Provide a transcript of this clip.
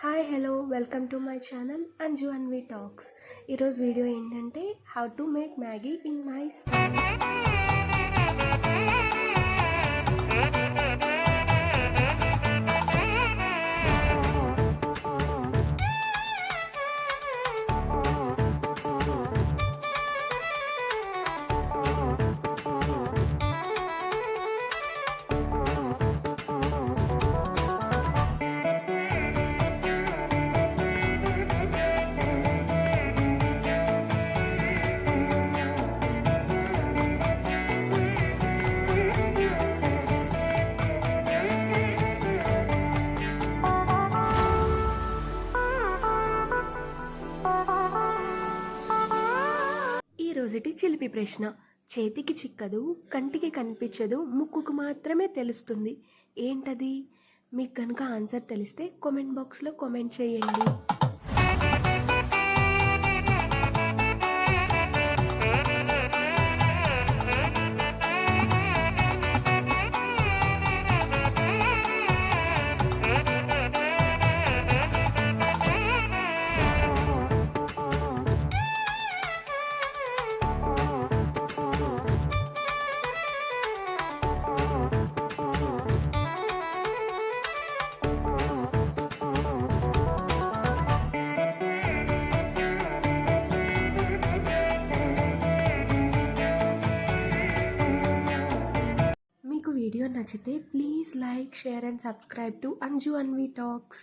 Hi hello welcome to my channel Anju Anvi talks. ఈరోజు video ఏంటంటే how to make Maggi in my style. ఈరోజుటి చిలిపి ప్రశ్న: చేతికి చిక్కదు, కంటికి కనిపించదు, ముక్కుకు మాత్రమే తెలుస్తుంది, ఏంటది? మీకు కనుక ఆన్సర్ తెలిస్తే కామెంట్ బాక్స్లో కామెంట్ చేయండి. మీకు వీడియో నచ్చితే please like, share and subscribe to Anju Anvi talks.